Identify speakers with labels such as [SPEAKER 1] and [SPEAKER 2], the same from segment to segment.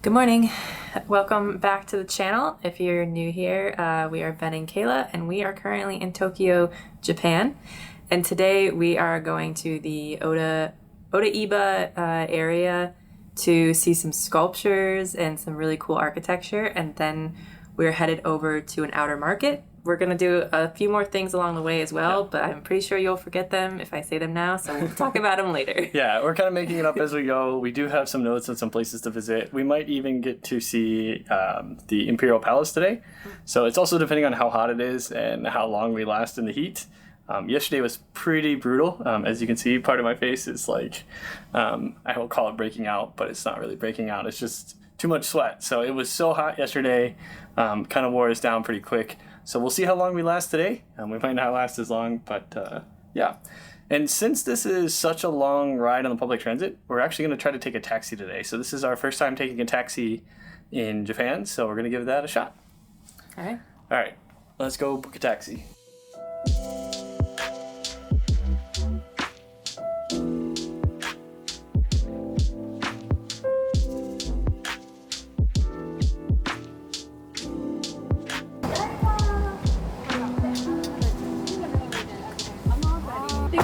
[SPEAKER 1] Good morning. Welcome back to the channel. If you're new here, we are Ben and Kayla, and we are currently in Tokyo, Japan. And today we are going to the Odaiba area to see some sculptures and some really cool architecture. And then we're headed over to an outer market. We're going to do a few more things along the way as well, but I'm pretty sure you'll forget them if I say them now, so we'll talk about them later.
[SPEAKER 2] Yeah, we're kind of making it up as we go. We do have some notes and some places to visit. We might even get to see the Imperial Palace today. So it's also depending on how hot it is and how long we last in the heat. Yesterday was pretty brutal. As you can see, part of my face is like, I will call it breaking out, but it's not really breaking out. It's just too much sweat. So it was so hot yesterday, kind of wore us down pretty quick. So we'll see how long we last today. We might not last as long, but yeah. And since this is such a long ride on the public transit, we're actually going to try to take a taxi today. So this is our first time taking a taxi in Japan, so we're going to give that a shot.
[SPEAKER 1] All right.
[SPEAKER 2] All right, let's go book a taxi.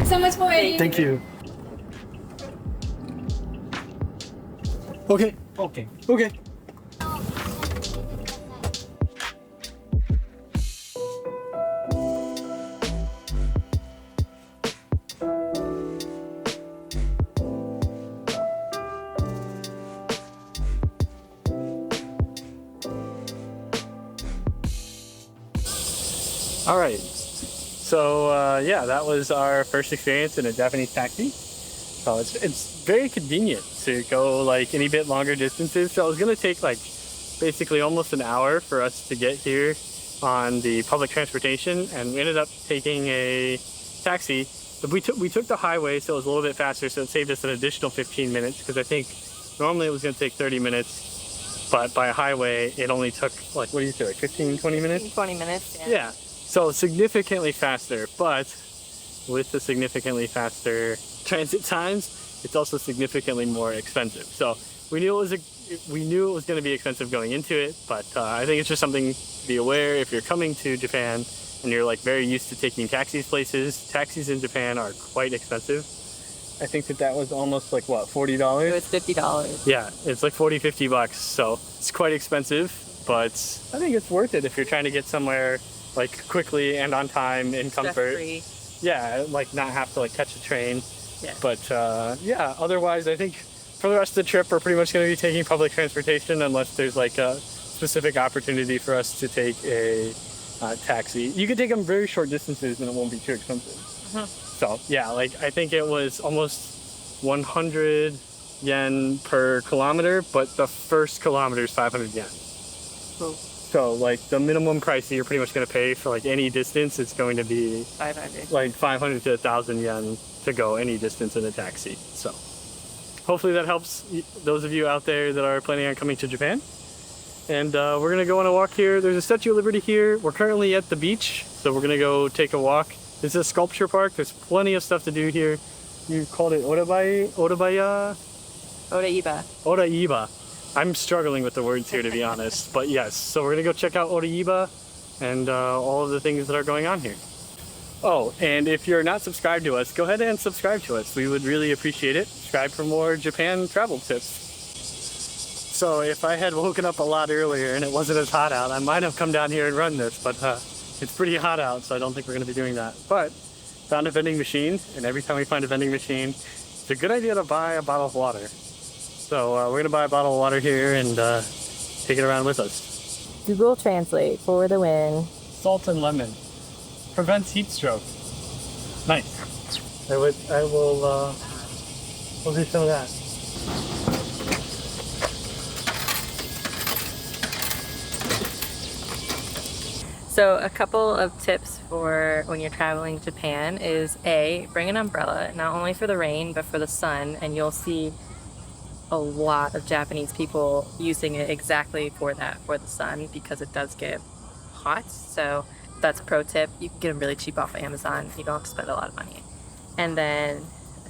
[SPEAKER 3] So much for waiting.
[SPEAKER 2] Thank you. Okay. Okay. Okay. All right. So yeah, that was our first experience in a Japanese taxi. So it's very convenient to go like any bit longer distances. So it was gonna take like basically almost an hour for us to get here on the public transportation, and we ended up taking a taxi. But we took the highway, so it was a little bit faster. So it saved us an additional 15 minutes because I think normally it was gonna take 30 minutes, but by highway it only took like, what do you say, like 15, 20 minutes?
[SPEAKER 1] 20 minutes, yeah.
[SPEAKER 2] Yeah. So significantly faster, but with the significantly faster transit times, it's also significantly more expensive. So we knew it was going to be expensive going into it, but I think it's just something to be aware if you're coming to Japan and you're like very used to taking taxis places. Taxis in Japan are quite expensive. I think that was almost like what, $40?
[SPEAKER 1] It was $50.
[SPEAKER 2] Yeah, it's like 40, 50 bucks. So it's quite expensive, but I think it's worth it if you're trying to get somewhere like quickly and on time in comfort. Yeah, like not have to like catch a train.
[SPEAKER 1] Yeah.
[SPEAKER 2] But yeah, otherwise I think for the rest of the trip we're pretty much going to be taking public transportation unless there's like a specific opportunity for us to take a taxi. You can take them very short distances and it won't be too expensive. So yeah, like I think it was almost 100 yen per kilometer, but the first kilometer is 500 yen.
[SPEAKER 1] Cool.
[SPEAKER 2] So like the minimum price that you're pretty much going to pay for like any distance, it's going to be
[SPEAKER 1] 500.
[SPEAKER 2] Like 500 to 1,000 yen to go any distance in a taxi. So hopefully that helps those of you out there that are planning on coming to Japan. And we're going to go on a walk here. There's a Statue of Liberty here. We're currently at the beach, so we're going to go take a walk. This is a sculpture park. There's plenty of stuff to do here. You called it Odaiba? Odaiba. I'm struggling with the words here, to be honest, but yes. So we're gonna go check out Odaiba and all of the things that are going on here. Oh, and if you're not subscribed to us, go ahead and subscribe to us. We would really appreciate it. Subscribe for more Japan travel tips. So if I had woken up a lot earlier and it wasn't as hot out, I might have come down here and run this, but it's pretty hot out, so I don't think we're gonna be doing that. But found a vending machine, and every time we find a vending machine, it's a good idea to buy a bottle of water. So we're gonna buy a bottle of water here and take it around with us.
[SPEAKER 1] Google Translate for the win.
[SPEAKER 2] Salt and lemon prevents heat stroke. Nice. We'll do some of that.
[SPEAKER 1] So a couple of tips for when you're traveling to Japan is A, bring an umbrella, not only for the rain, but for the sun, and you'll see a lot of Japanese people using it exactly for that, for the sun, because it does get hot. So that's a pro tip. You can get them really cheap off of Amazon. You don't have to spend a lot of money. And then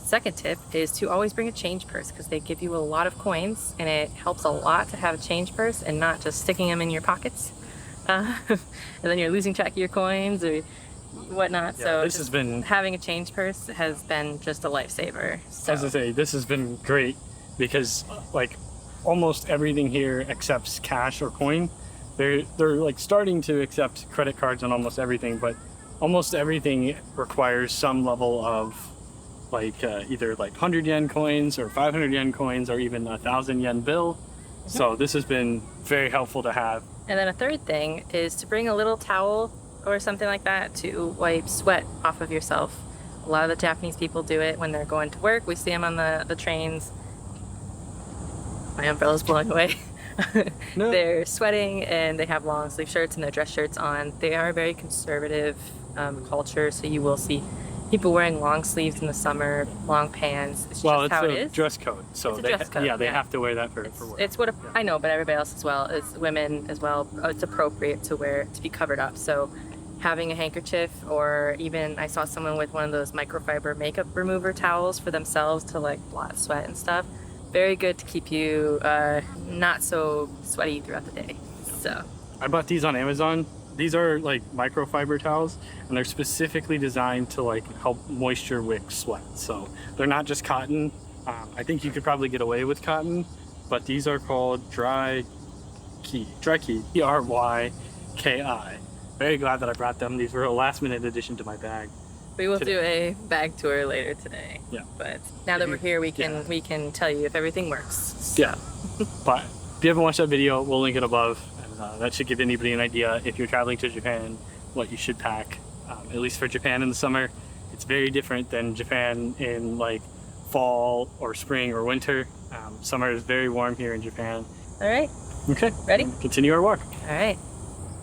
[SPEAKER 1] Second tip is to always bring a change purse because they give you a lot of coins, and it helps a lot to have a change purse and not just sticking them in your pockets. And then you're losing track of your coins or whatnot.
[SPEAKER 3] Yeah,
[SPEAKER 1] so
[SPEAKER 3] this has been,
[SPEAKER 1] having a change purse has been just a lifesaver. So.
[SPEAKER 3] as I say, this has been great because like almost everything here accepts cash or coin. They're like starting to accept credit cards on almost everything, but almost everything requires some level of like either like 100 yen coins or 500 yen coins or even 1,000 yen bill. So this has been very helpful to have.
[SPEAKER 1] And then a third thing is to bring a little towel or something like that to wipe sweat off of yourself. A lot of the Japanese people do it when they're going to work. We see them on the trains. My umbrella's blowing away.
[SPEAKER 3] No.
[SPEAKER 1] They're sweating and they have long sleeve shirts and their dress shirts on. They are a very conservative culture, so you will see people wearing long sleeves in the summer, long pants. It's
[SPEAKER 3] Well,
[SPEAKER 1] just
[SPEAKER 3] it's
[SPEAKER 1] how it
[SPEAKER 3] a
[SPEAKER 1] is.
[SPEAKER 3] dress code, so
[SPEAKER 1] It's a
[SPEAKER 3] they
[SPEAKER 1] dress code,
[SPEAKER 3] they
[SPEAKER 1] yeah.
[SPEAKER 3] have to wear that for work.
[SPEAKER 1] It's what I know, but everybody else as well, as women as well, it's appropriate to wear, to be covered up. So having a handkerchief, or even I saw someone with one of those microfiber makeup remover towels for themselves to like blot sweat and stuff. Very good to keep you not so sweaty throughout the day. So
[SPEAKER 3] I bought these on Amazon. These are like microfiber towels, and they're specifically designed to like help moisture wick sweat. So they're not just cotton. I think you could probably get away with cotton, but these are called Dry Key, Dryki. Very glad that I brought them. These were a last minute addition to my bag.
[SPEAKER 1] we will
[SPEAKER 3] Today.
[SPEAKER 1] do a bag tour later today.
[SPEAKER 3] Yeah.
[SPEAKER 1] But now that we're here, we can tell you if everything works.
[SPEAKER 3] Yeah. But if you haven't watched that video, we'll link it above. And that should give anybody an idea if you're traveling to Japan, what you should pack. At least for Japan in the summer, it's very different than Japan in like fall or spring or winter. Summer is very warm here in Japan.
[SPEAKER 1] All right.
[SPEAKER 3] Okay.
[SPEAKER 1] Ready?
[SPEAKER 3] Continue our walk.
[SPEAKER 1] All right.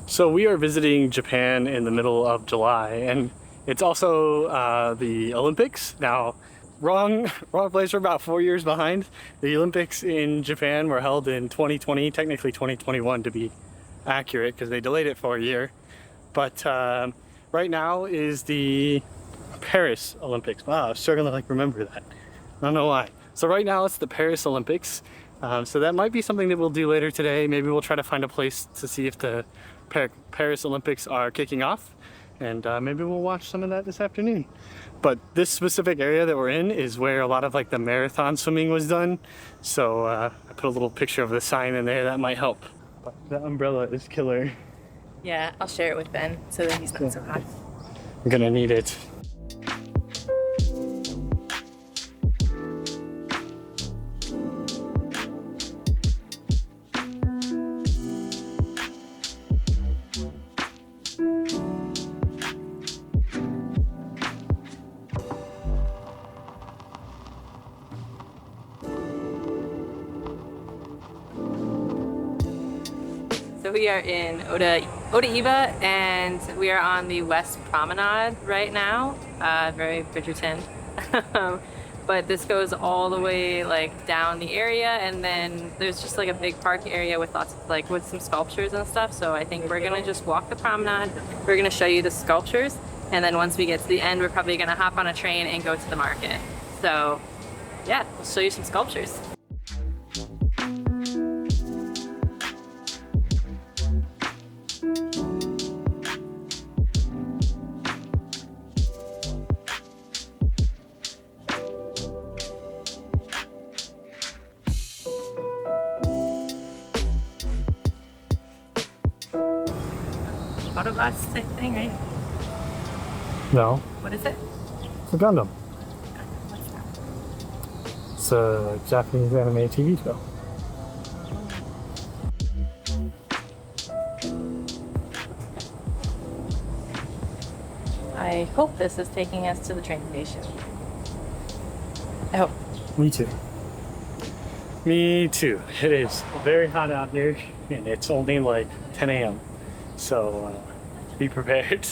[SPEAKER 3] So we are visiting Japan in the middle of July, and it's also the Olympics. Now, wrong place. We're about 4 years behind. The Olympics in Japan were held in 2020, technically 2021 to be accurate, because they delayed it for a year. But right now is the Paris Olympics. Wow, I was struggling to like remember that. I don't know why. So right now it's the Paris Olympics. So that might be something that we'll do later today. Maybe we'll try to find a place to see if the Paris Olympics are kicking off, and maybe we'll watch some of that this afternoon. But this specific area that we're in is where a lot of like the marathon swimming was done. So I put a little picture of the sign in there that might help. But the umbrella is killer.
[SPEAKER 1] Yeah, I'll share it with Ben so that he's not so hot.
[SPEAKER 3] I'm gonna need it.
[SPEAKER 1] So we are in Odaiba, and we are on the West Promenade right now. Very Bridgerton. But this goes all the way like down the area, and then there's just like a big park area with lots of like with some sculptures and stuff. So I think we're gonna just walk the promenade. We're gonna show you the sculptures, and then once we get to the end, we're probably gonna hop on a train and go to the market. So yeah, we'll show you some sculptures. Autobots type thing, right?
[SPEAKER 3] No,
[SPEAKER 1] What is it?
[SPEAKER 3] it's a Gundam.
[SPEAKER 1] What's that?
[SPEAKER 3] It's a Japanese anime TV show.
[SPEAKER 1] I hope this is taking us to the train station. I hope.
[SPEAKER 3] Me too. Me too. It is very hot out here, and it's only like 10 a.m. So be prepared.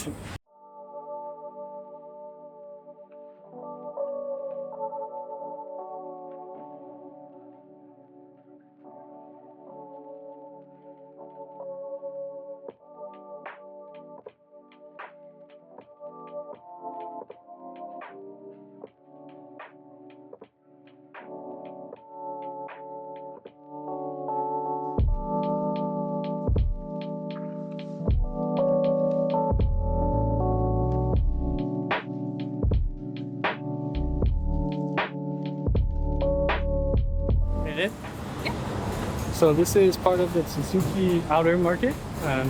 [SPEAKER 3] So this is part of the Tsukiji Outer Market.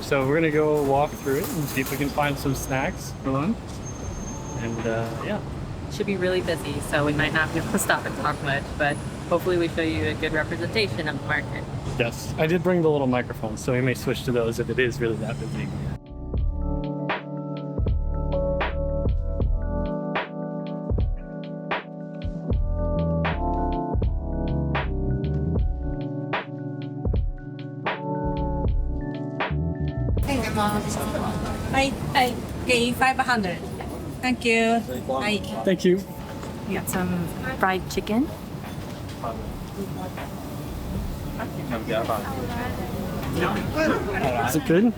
[SPEAKER 3] So we're gonna go walk through it and see if we can find some snacks for lunch. And yeah.
[SPEAKER 1] Should be really busy, so we might not be able to stop and talk much, but hopefully we show you a good representation of the market.
[SPEAKER 3] Yes, I did bring the little microphones, so we may switch to those if it is really that busy.
[SPEAKER 4] Okay, 500. Thank you.
[SPEAKER 3] Thank you.
[SPEAKER 1] We got some fried chicken.
[SPEAKER 3] Is it good?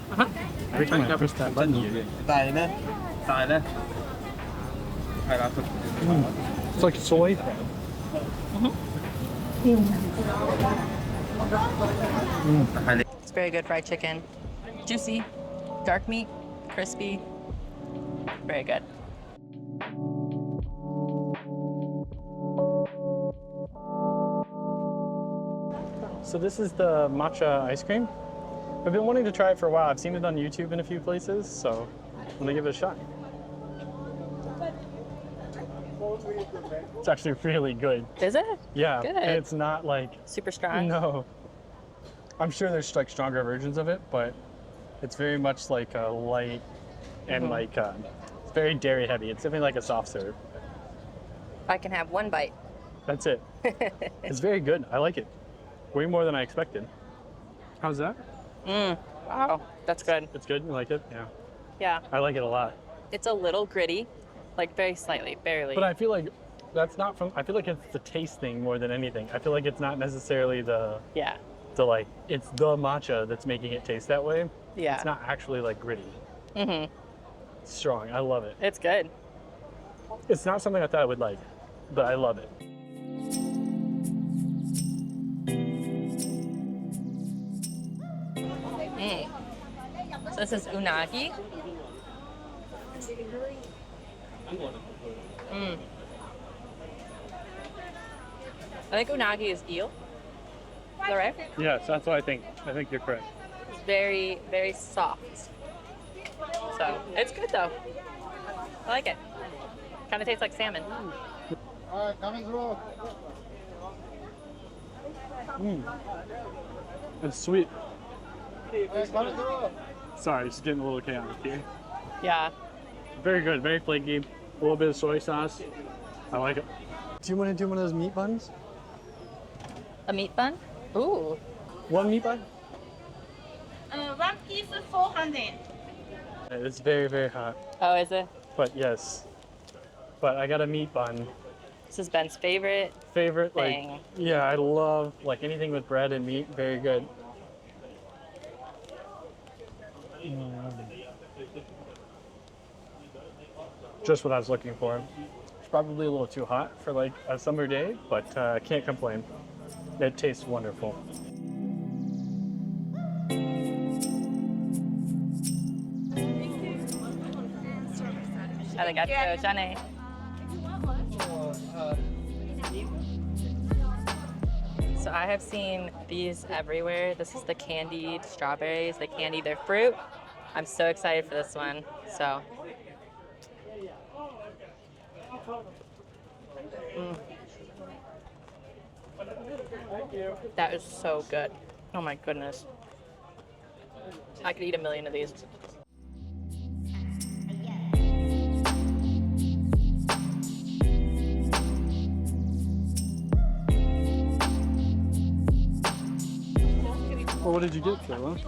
[SPEAKER 3] Every time I press that button, it's like soy.
[SPEAKER 1] It's very good fried chicken. Juicy, dark meat, crispy. Very good.
[SPEAKER 3] So this is the matcha ice cream. I've been wanting to try it for a while. I've seen it on YouTube in a few places, so I'm gonna give it a shot. It's actually really good.
[SPEAKER 1] Is it?
[SPEAKER 3] Yeah,
[SPEAKER 1] Good.
[SPEAKER 3] and it's not like,
[SPEAKER 1] Super strong?
[SPEAKER 3] no. I'm sure there's like stronger versions of it, but it's very much like a light and like it's very dairy heavy. It's definitely like a soft serve.
[SPEAKER 1] I can have one bite.
[SPEAKER 3] That's it. It's very good. I like it. Way more than I expected. How's that?
[SPEAKER 1] Wow, that's good.
[SPEAKER 3] It's good. You like it? Yeah.
[SPEAKER 1] Yeah,
[SPEAKER 3] I like it a lot.
[SPEAKER 1] it's a little gritty, like very slightly, barely.
[SPEAKER 3] But I feel like that's not from. I feel like it's the taste thing more than anything. I feel like it's not necessarily the
[SPEAKER 1] Yeah,
[SPEAKER 3] like. It's the matcha that's making it taste that way.
[SPEAKER 1] yeah.
[SPEAKER 3] It's not actually like gritty.
[SPEAKER 1] Mm-hmm.
[SPEAKER 3] It's strong. I love it.
[SPEAKER 1] It's good.
[SPEAKER 3] It's not something I thought I would like, but I love it.
[SPEAKER 1] So this is unagi. I think unagi is eel. Is that right?
[SPEAKER 3] Yes, that's what I think. I think you're correct.
[SPEAKER 1] It's very, very soft. So it's good though. I like it. Kind of tastes like salmon.
[SPEAKER 3] It's sweet. Sorry, it's getting a little chaotic here.
[SPEAKER 1] Yeah.
[SPEAKER 3] Very good. Very flaky. A little bit of soy sauce. I like it. Do you want to do one of those meat buns?
[SPEAKER 1] A meat bun? Ooh.
[SPEAKER 3] One meat bun?
[SPEAKER 4] One piece 400.
[SPEAKER 3] It's very, very hot.
[SPEAKER 1] Oh, is it?
[SPEAKER 3] But yes. But I got a meat bun.
[SPEAKER 1] This is Ben's favorite.
[SPEAKER 3] Favorite,
[SPEAKER 1] Thing.
[SPEAKER 3] like, yeah, I love like anything with bread and meat. Very good. Just what I was looking for. It's probably a little too hot for like a summer day, but can't complain. It tastes wonderful.
[SPEAKER 1] Arigato, Jane. So I have seen these everywhere. This is the candied strawberries. They candy their fruit. I'm so excited for this one. So. That is so good. Oh my goodness. I could eat a million of these.
[SPEAKER 3] Well, what did you get, Kayla?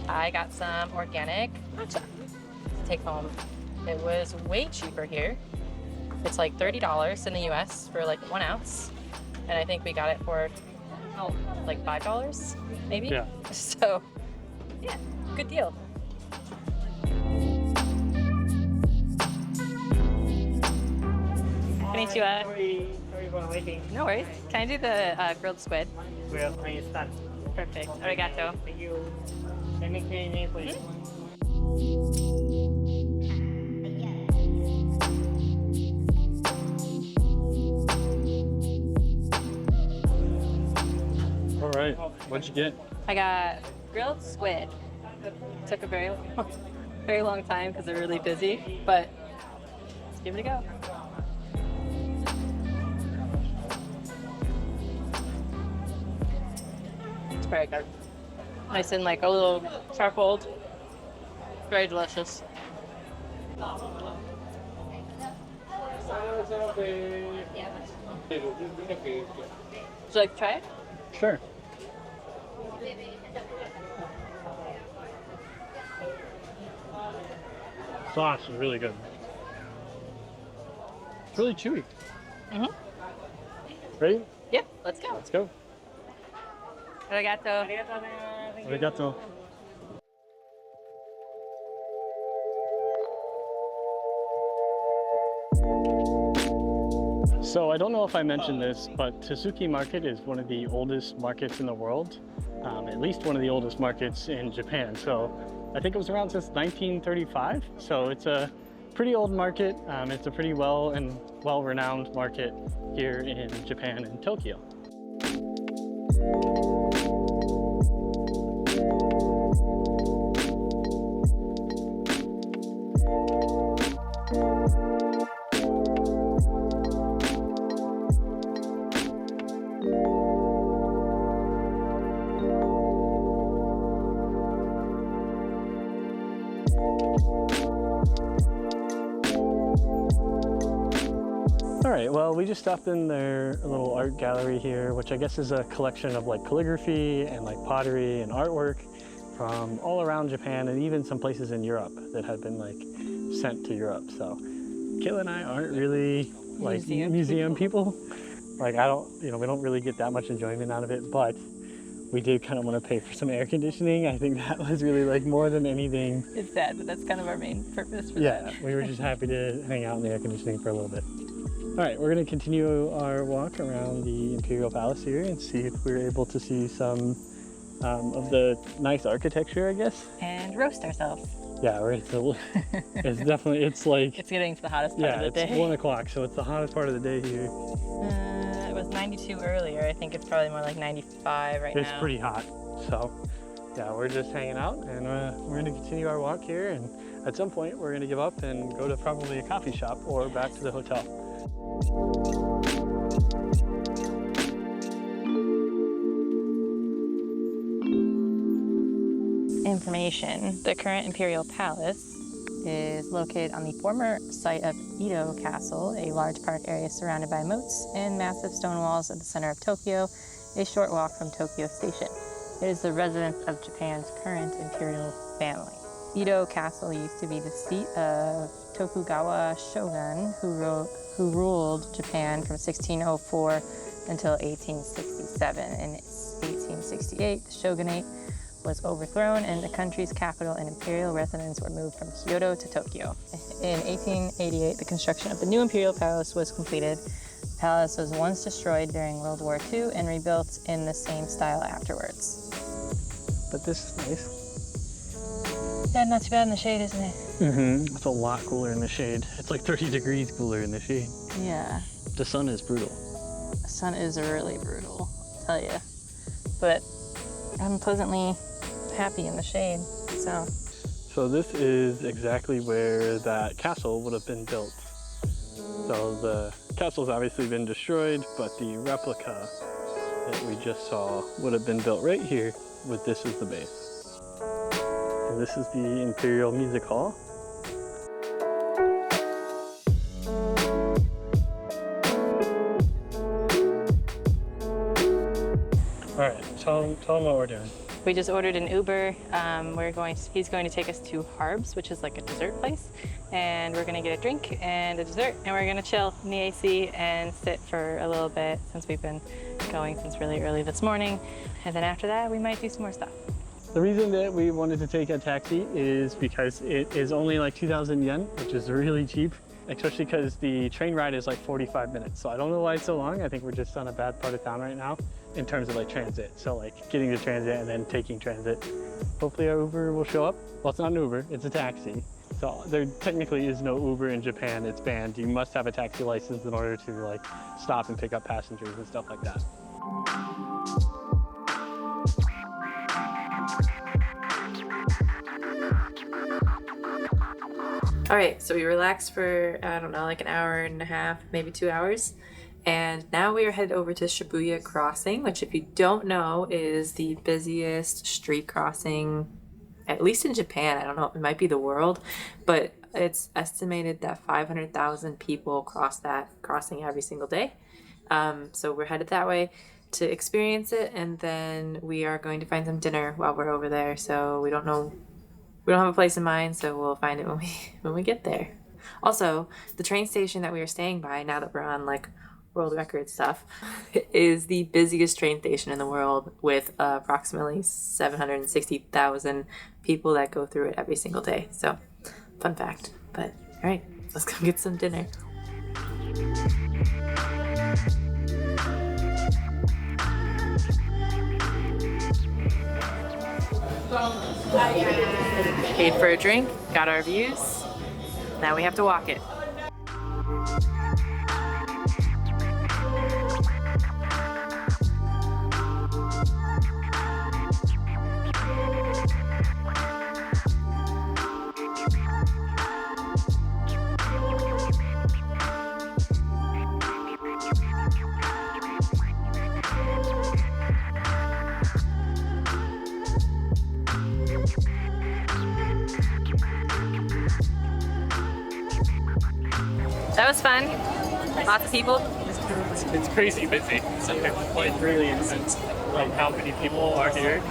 [SPEAKER 1] I got some organic matcha to take home. It was way cheaper here. It's like $30 in the US for like 1 ounce. And I think we got it for like $5 maybe.
[SPEAKER 3] Yeah.
[SPEAKER 1] So yeah, good deal. Konnichiwa.
[SPEAKER 5] Sorry for waiting.
[SPEAKER 1] No worries. Can I do the grilled squid?
[SPEAKER 5] Well, I start.
[SPEAKER 1] Perfect. Arigato.
[SPEAKER 5] Thank you. Let me clean it, please.
[SPEAKER 3] All right. What'd you get?
[SPEAKER 1] I got grilled squid. It took a very long time because they're really busy, but let's give it a go. It's very good. Nice and like a little charcoaled. Very delicious. Would you like to try it?
[SPEAKER 3] Sure. Sauce is really good. It's really chewy.
[SPEAKER 1] Mm-hmm.
[SPEAKER 3] Ready?
[SPEAKER 1] Yep, let's go.
[SPEAKER 3] Let's go.
[SPEAKER 1] Arigato.
[SPEAKER 3] Arigato. So I don't know if I mentioned this, but Tsukiji Market is one of the oldest markets in the world, at least one of the oldest markets in Japan. So I think it was around since 1935. So it's a pretty old market. It's a pretty well-renowned market here in Japan in Tokyo. All right, well, we just stopped in their little art gallery here, which I guess is a collection of like calligraphy and like pottery and artwork from all around Japan and even some places in Europe that had been like sent to Europe. So Kayla and I aren't really like museum people. Like we don't really get that much enjoyment out of it, but we did kind of want to pay for some air conditioning. I think that was really like more than anything.
[SPEAKER 1] It's sad, but that's kind of our main purpose for
[SPEAKER 3] that.
[SPEAKER 1] that.
[SPEAKER 3] We were just happy to hang out in the air conditioning for a little bit. All right, we're going to continue our walk around the Imperial Palace here and see if we're able to see some of the nice architecture, I guess.
[SPEAKER 1] And roast ourselves.
[SPEAKER 3] Yeah, it's definitely, it's like...
[SPEAKER 1] It's getting to the hottest part of the day.
[SPEAKER 3] Yeah, it's 1 o'clock, so it's the hottest part of the day here.
[SPEAKER 1] It was 92 earlier. I think it's probably more like 95 right now.
[SPEAKER 3] It's pretty hot, so yeah, we're just hanging out and we're going to continue our walk here, and at some point we're going to give up and go to probably a coffee shop or back to the hotel.
[SPEAKER 1] Information. The current Imperial Palace is located on the former site of Edo Castle, a large park area surrounded by moats and massive stone walls at the center of Tokyo, a short walk from Tokyo Station. It is the residence of Japan's current imperial family. Edo Castle used to be the seat of Tokugawa shogun, who ruled Japan from 1604 until 1867. In 1868, the shogunate was overthrown and the country's capital and imperial residence were moved from Kyoto to Tokyo. In 1888, the construction of the new imperial palace was completed. The palace was once destroyed during World War II and rebuilt in the same style afterwards.
[SPEAKER 3] But this is nice.
[SPEAKER 1] Yeah, not too bad in the shade, isn't it?
[SPEAKER 3] Mm-hmm. It's a lot cooler in the shade. It's like 30 degrees cooler in the shade.
[SPEAKER 1] Yeah.
[SPEAKER 3] The sun is brutal.
[SPEAKER 1] The sun is really brutal, I'll tell you. But I'm pleasantly happy in the shade, so.
[SPEAKER 3] So this is exactly where that castle would have been built. So the castle's obviously been destroyed, but the replica that we just saw would have been built right here with this as the base. And this is the Imperial Music Hall. All right, tell them what we're doing.
[SPEAKER 1] We just ordered an Uber. He's going to take us to Harbs, which is like a dessert place. And we're gonna get a drink and a dessert, and we're gonna chill in the AC and sit for a little bit since we've been going since really early this morning. And then after that, we might do some more stuff.
[SPEAKER 3] The reason that we wanted to take a taxi is because it is only like 2,000 yen, which is really cheap, especially because the train ride is like 45 minutes. So I don't know why it's so long. I think we're just on a bad part of town right now in terms of like transit. So like getting to transit and then taking transit. Hopefully our Uber will show up. Well, it's not an Uber, it's a taxi. So there technically is no Uber in Japan, it's banned. You must have a taxi license in order to like stop and pick up passengers and stuff like that.
[SPEAKER 1] All right, so we relaxed for, I don't know, like an hour and a half, maybe 2 hours. And now we are headed over to Shibuya Crossing, which, if you don't know, is the busiest street crossing, at least in Japan. I don't know, it might be the world, but it's estimated that 500,000 people cross that crossing every single day. So we're headed that way to experience it, and then we are going to find some dinner while we're over there. So we don't have a place in mind, so we'll find it when we get there. Also, the train station that we are staying by, now that we're on like world record stuff, is the busiest train station in the world, with approximately 760,000 people that go through it every single day. So, fun fact. But all right, let's go get some dinner. Paid for a drink, got our views. Now we have to walk it. That was fun. Lots of people.
[SPEAKER 3] It's crazy busy. It's like really intense, like how many people are here.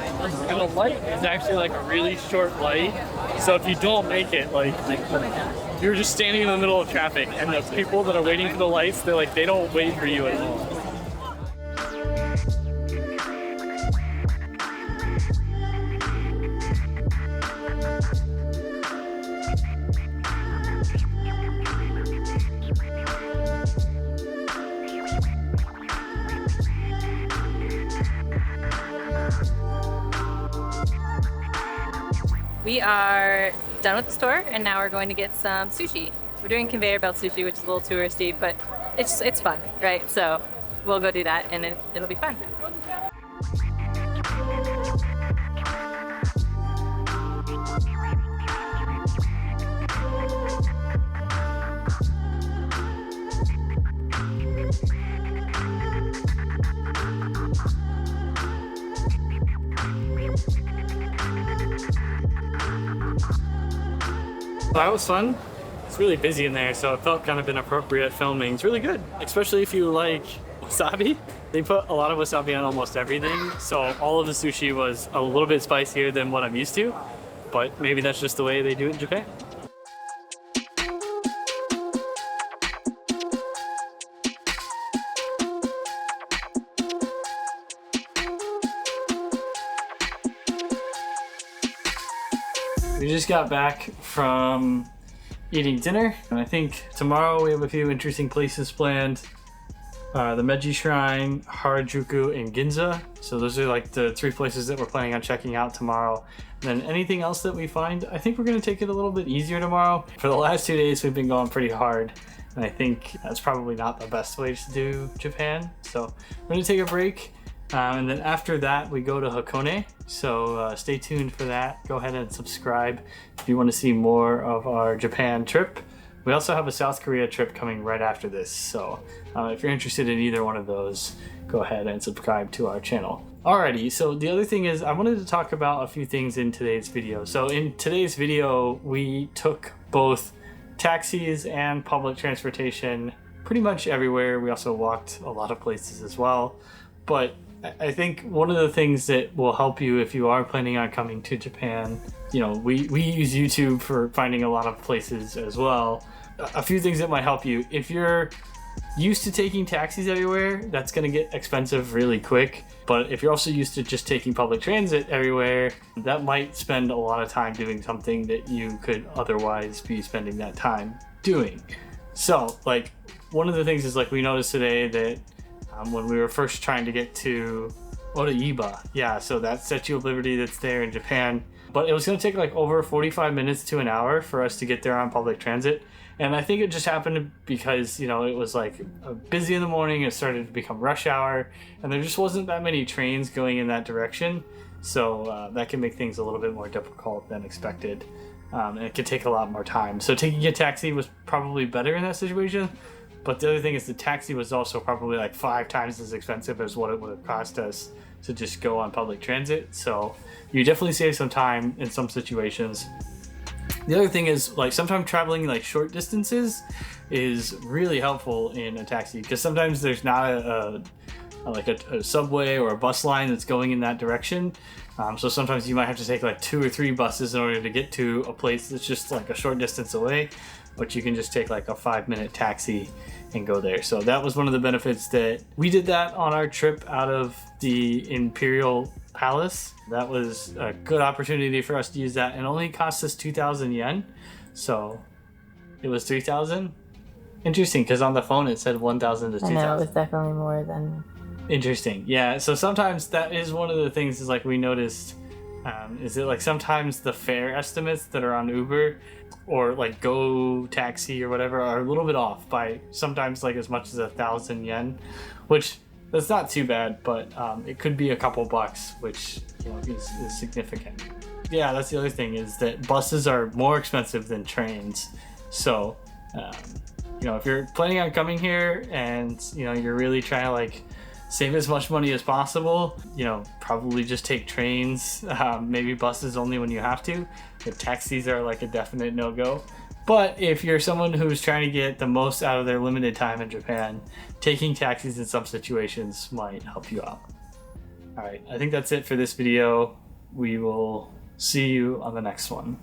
[SPEAKER 3] And the light is actually like a really short light. So if you don't make it, like you're just standing in the middle of traffic, and the people that are waiting for the lights, they don't wait for you at all.
[SPEAKER 1] We are done with the store, and now we're going to get some sushi. We're doing conveyor belt sushi, which is a little touristy, but it's fun, right? So we'll go do that, and it'll be fun.
[SPEAKER 3] That was fun. It's really busy in there, so it felt kind of inappropriate filming. It's really good, especially if you like wasabi. They put a lot of wasabi on almost everything, so all of the sushi was a little bit spicier than what I'm used to, but maybe that's just the way they do it in Japan. We just got back from eating dinner, and I think tomorrow we have a few interesting places planned. The Meiji Shrine, Harajuku, and Ginza. So those are like the 3 places that we're planning on checking out tomorrow. And then anything else that we find, I think we're gonna take it a little bit easier tomorrow. For the last 2 days, we've been going pretty hard, and I think that's probably not the best way to do Japan. So we're gonna take a break. And then after that, we go to Hakone. So stay tuned for that. Go ahead and subscribe if you want to see more of our Japan trip. We also have a South Korea trip coming right after this. So if you're interested in either one of those, go ahead and subscribe to our channel. Alrighty, so the other thing is I wanted to talk about a few things in today's video. So in today's video, we took both taxis and public transportation pretty much everywhere. We also walked a lot of places as well. But I think one of the things that will help you if you are planning on coming to Japan, you know, we use YouTube for finding a lot of places as well. A few things that might help you. If you're used to taking taxis everywhere, that's going to get expensive really quick. But if you're also used to just taking public transit everywhere, that might spend a lot of time doing something that you could otherwise be spending that time doing. So, like, one of the things is, like, we noticed today that when we were first trying to get to Odaiba, so that Statue of Liberty that's there in Japan, but it was going to take like over 45 minutes to an hour for us to get there on public transit. And I think it just happened because, you know, it was like busy in the morning, it started to become rush hour, and there just wasn't that many trains going in that direction. So that can make things a little bit more difficult than expected. and it could take a lot more time. So taking a taxi was probably better in that situation. But the other thing is the taxi was also probably like 5 times as expensive as what it would have cost us to just go on public transit. So you definitely save some time in some situations. The other thing is, like, sometimes traveling like short distances is really helpful in a taxi, because sometimes there's not a subway or a bus line that's going in that direction. So sometimes you might have to take like 2 or 3 buses in order to get to a place that's just like a short distance away, but you can just take like a 5-minute taxi and go there. So that was one of the benefits that we did that on our trip out of the Imperial Palace. That was a good opportunity for us to use that, and only cost us 2,000 yen. So it was 3,000. Interesting, because on the phone it said 1,000 to 2,000.
[SPEAKER 1] I know, it was definitely more than...
[SPEAKER 3] Interesting. Yeah, so sometimes that is one of the things, is like we noticed, is that like sometimes the fare estimates that are on Uber or like Go Taxi or whatever are a little bit off by sometimes like as much as 1,000 yen, which that's not too bad, but it could be a couple bucks, which, you know, is significant. Yeah, that's the other thing, is that buses are more expensive than trains. So, you know, if you're planning on coming here and, you know, you're really trying to like save as much money as possible, you know, probably just take trains, maybe buses only when you have to. The taxis are like a definite no-go. But if you're someone who's trying to get the most out of their limited time in Japan, taking taxis in some situations might help you out. All right, I think that's it for this video. We will see you on the next one.